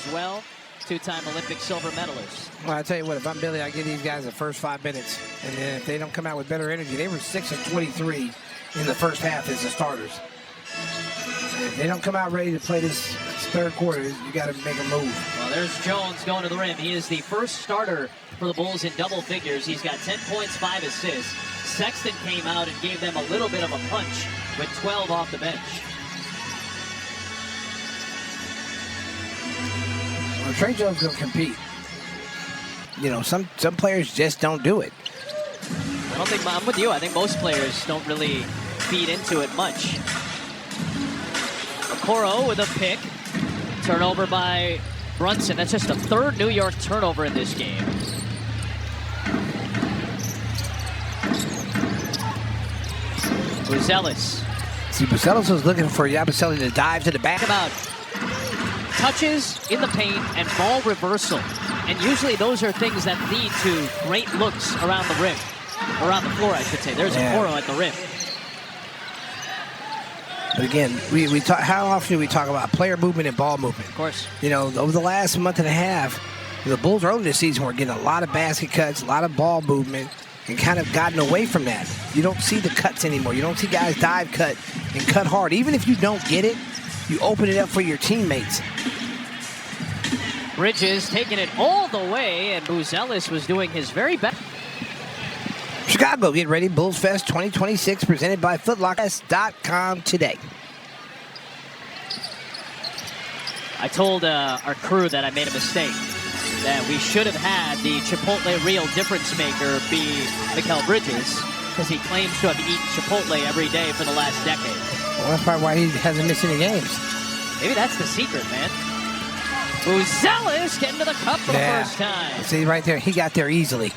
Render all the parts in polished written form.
as well. Two-time Olympic silver medalist. Well, I tell you what, if I'm Billy, I give these guys the first 5 minutes. And then if they don't come out with better energy, they were 6 of 23 in the first half as the starters. If they don't come out ready to play this third quarter, you got to make a move. Well, there's Jones going to the rim. He is the first starter for the Bulls in double figures. He's got 10 points, 5 assists. Sexton came out and gave them a little bit of a punch with 12 off the bench. Well, Trey Jones going to compete. You know, some players just don't do it. I don't think, I'm with you. I think most players don't really feed into it much. Okoro with a pick. Turnover by Brunson. That's just the third New York turnover in this game. Buzelis. See, Buzelis was looking for Yabusele to dive to the back. About touches in the paint and ball reversal. And usually those are things that lead to great looks around the rim. Around the floor, I should say. There's Okoro at the rim. But again, we talk. How often do we talk about player movement and ball movement? Of course. You know, over the last month and a half, the Bulls early this season were getting a lot of basket cuts, a lot of ball movement, and kind of gotten away from that. You don't see the cuts anymore. You don't see guys dive cut and cut hard. Even if you don't get it, you open it up for your teammates. Bridges taking it all the way, and Buzelis was doing his very best. Chicago, get ready. Bulls Fest 2026 presented by FootLocker.com today. I told our crew that I made a mistake. That we should have had the Chipotle Real Difference Maker be Mikal Bridges, because he claims to have eaten Chipotle every day for the last decade. Well, that's probably why he hasn't missed any games. Maybe that's the secret, man. Buzelis getting to the cup for the first time. See, right there, he got there easily.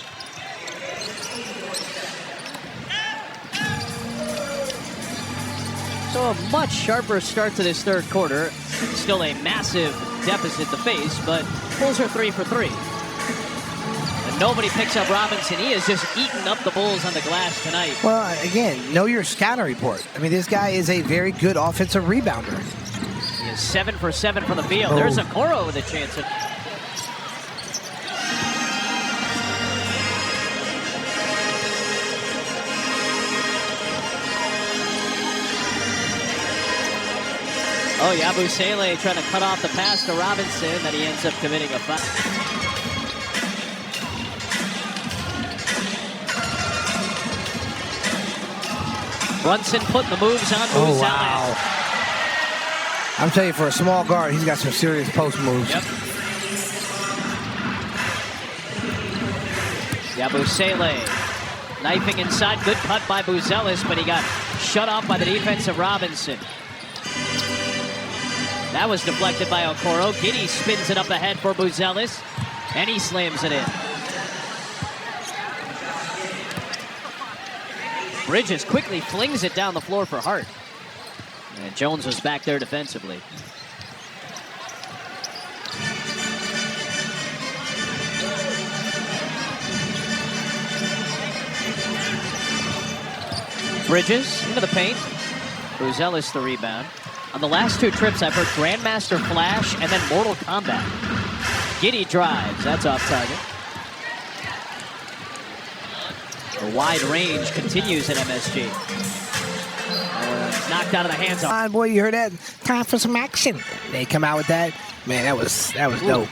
So a much sharper start to this third quarter. Still a massive deficit to face, but Bulls are 3 for 3. And nobody picks up Robinson. He has just eaten up the Bulls on the glass tonight. Well, again, know your scouting report. I mean, this guy is a very good offensive rebounder. He is 7 for 7 from the field. There's Okoro with a chance. Oh, Yabusele trying to cut off the pass to Robinson, that he ends up committing a foul. Brunson putting the moves on Buzelis. Oh, wow. I'm telling you, for a small guard, he's got some serious post moves. Yep. Yabusele knifing inside. Good cut by Buzelis, but he got shut off by the defensive Robinson. That was deflected by Okoro. Giddey spins it up ahead for Buzelis, and he slams it in. Bridges quickly flings it down the floor for Hart. And Jones was back there defensively. Bridges into the paint. Buzelis the rebound. On the last two trips, I've heard Grandmaster Flash and then Mortal Kombat. Giddey drives. That's off target. The wide range continues at MSG. Knocked out of the hands of. Boy, you heard that? Time for some action. They come out with that. Man, that was dope.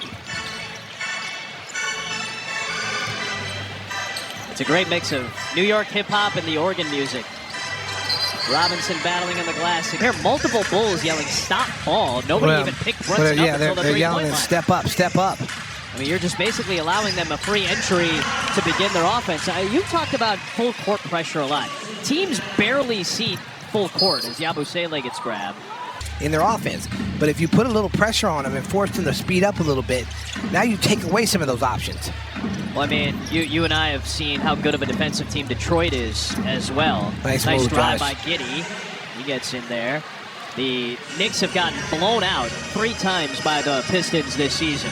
It's a great mix of New York hip-hop and the organ music. Robinson battling on the glass. You hear multiple Bulls yelling, "Stop ball." Nobody even picked Brunson up until the they're yelling, line. "Step up, step up." I mean, you're just basically allowing them a free entry to begin their offense. You talked about full court pressure a lot. Teams barely see full court as Yabusele gets grabbed. In their offense. But if you put a little pressure on them and force them to speed up a little bit, now you take away some of those options. Well, I mean, you and I have seen how good of a defensive team Detroit is as well. Nice drive by Giddey. He gets in there. The Knicks have gotten blown out 3 times by the Pistons this season.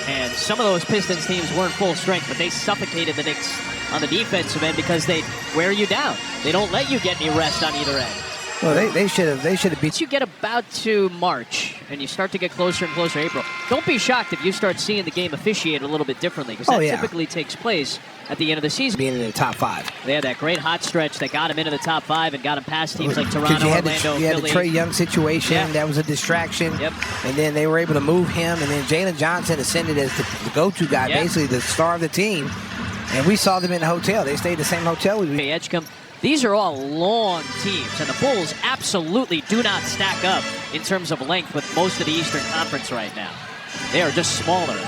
And some of those Pistons teams weren't full strength, but they suffocated the Knicks on the defensive end because they wear you down. They don't let you get any rest on either end. Well, they should have beat. Once you get about to March, and you start to get closer and closer to April, don't be shocked if you start seeing the game officiated a little bit differently, because that typically takes place at the end of the season. Being in the top 5. They had that great hot stretch that got him into the top 5 and got him past teams like Toronto, Orlando, you had Philly. the Trae Young situation. That was a distraction. Yep. And then they were able to move him, and then Jalen Johnson ascended as the go-to guy, basically the star of the team. And we saw them in the hotel. They stayed in the same hotel. Edgecombe. These are all long teams, and the Bulls absolutely do not stack up in terms of length with most of the Eastern Conference right now. They are just smaller.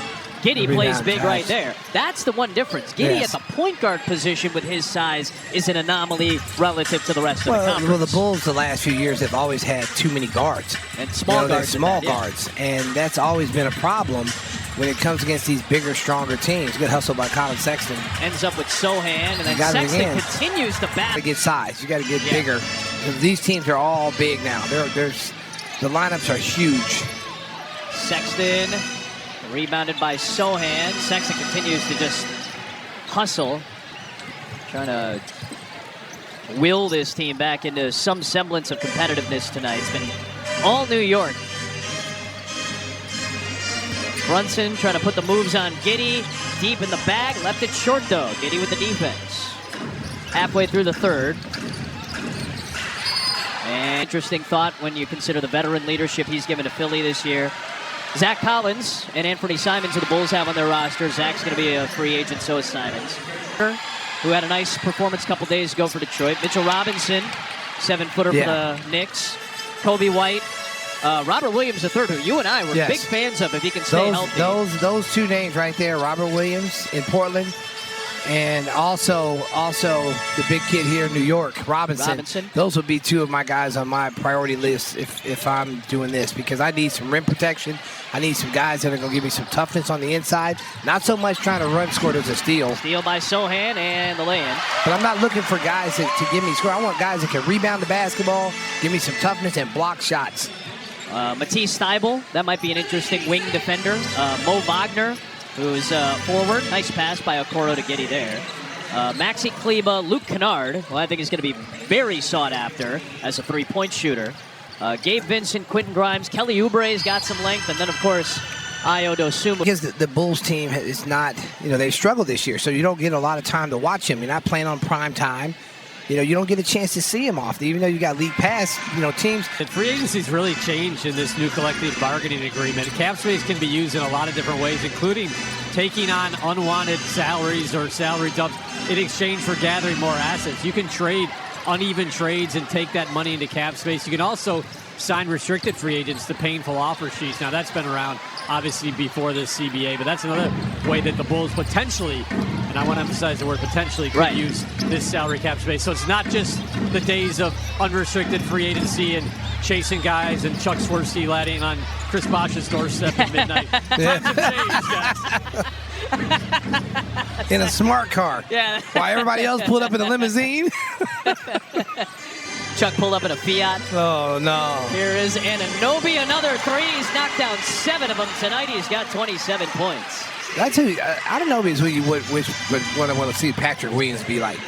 Giddey plays big right there. That's the one difference. Giddey at the point guard position with his size is an anomaly relative to the rest of the conference. Well, the Bulls the last few years have always had too many guards. And small guards. Small guards. And that's always been a problem when it comes against these bigger, stronger teams. Good hustle by Colin Sexton. Ends up with Sohan, and then Sexton continues to bat. You got to get size. You got to get bigger. These teams are all big now. The lineups are huge. Sexton rebounded by Sohan. Sexton continues to just hustle, trying to will this team back into some semblance of competitiveness tonight. It's been all New York. Brunson trying to put the moves on Giddey. Deep in the bag. Left it short, though. Giddey with the defense. Halfway through the third. And interesting thought when you consider the veteran leadership he's given to Philly this year. Zach Collins and Anthony Simons, who the Bulls have on their roster. Zach's going to be a free agent, so is Simons. Who had a nice performance a couple days ago for Detroit. Mitchell Robinson, 7-footer for the Knicks. Kobe White. Robert Williams III, who you and I were big fans of if he can stay healthy. Those two names right there, Robert Williams in Portland, and also the big kid here in New York, Robinson. Those would be two of my guys on my priority list if I'm doing this, because I need some rim protection. I need some guys that are going to give me some toughness on the inside. Not so much trying to run score as a steal. Steal by Sohan and the lay-in. But I'm not looking for guys to give me score. I want guys that can rebound the basketball, give me some toughness, and block shots. Matisse Thybulle, that might be an interesting wing defender. Mo Wagner, who's forward. Nice pass by Okoro to Giddey there. Maxi Kleber, Luke Kennard, who I think is going to be very sought after as a three-point shooter. Gabe Vincent, Quentin Grimes, Kelly Oubre's got some length, and then, of course, Ayo Dosunmu. Because the Bulls team is not, they struggled this year, so you don't get a lot of time to watch him. You're not playing on prime time. You don't get a chance to see him often, even though you got league pass, teams. And free agency's really changed in this new collective bargaining agreement. Cap space can be used in a lot of different ways, including taking on unwanted salaries or salary dumps in exchange for gathering more assets. You can trade uneven trades and take that money into cap space. You can also sign restricted free agents to painful offer sheets. Now, that's been around, obviously, before this CBA, but that's another way that the Bulls potentially, and I want to emphasize the word potentially, could use this salary cap space. So it's not just the days of unrestricted free agency and chasing guys and Chuck Swirsky landing on Chris Bosh's doorstep at midnight. Times have changed, guys. In a smart car. Yeah. While everybody else pulled up in a limousine. Chuck pulled up in a Fiat. Oh, no. Here is Anunoby, another three. He's knocked down 7 of them tonight. He's got 27 points. That's who, Anunoby is who you would want to see Patrick Williams be like.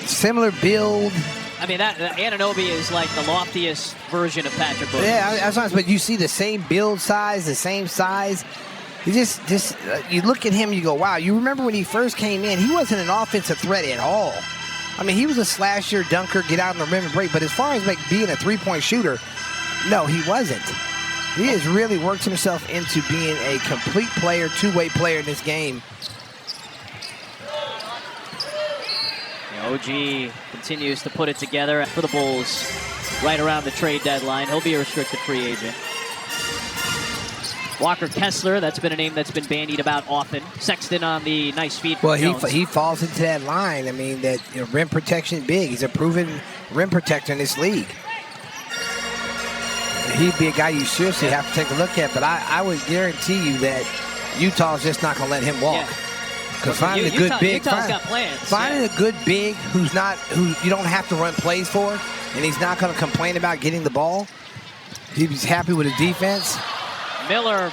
Similar build. I mean, Anunoby is like the loftiest version of Patrick Williams. Yeah, that's honest, but you see the same build size, the same size. You just you look at him, you go, wow. You remember when he first came in, he wasn't an offensive threat at all. I mean, he was a slasher, dunker, get out on the rim and break. But as far as being a three-point shooter, no, he wasn't. He has really worked himself into being a complete player, two-way player in this game. OG continues to put it together for the Bulls right around the trade deadline. He'll be a restricted free agent. Walker Kessler, that's been a name that's been bandied about often. Sexton on the nice feed. Well, he falls into that line. I mean, that rim protection big. He's a proven rim protector in this league. He'd be a guy you seriously have to take a look at. But I would guarantee you that Utah's just not going to let him walk. Because finding a good big, finding a good big who you don't have to run plays for, and he's not going to complain about getting the ball. He's happy with his defense. Miller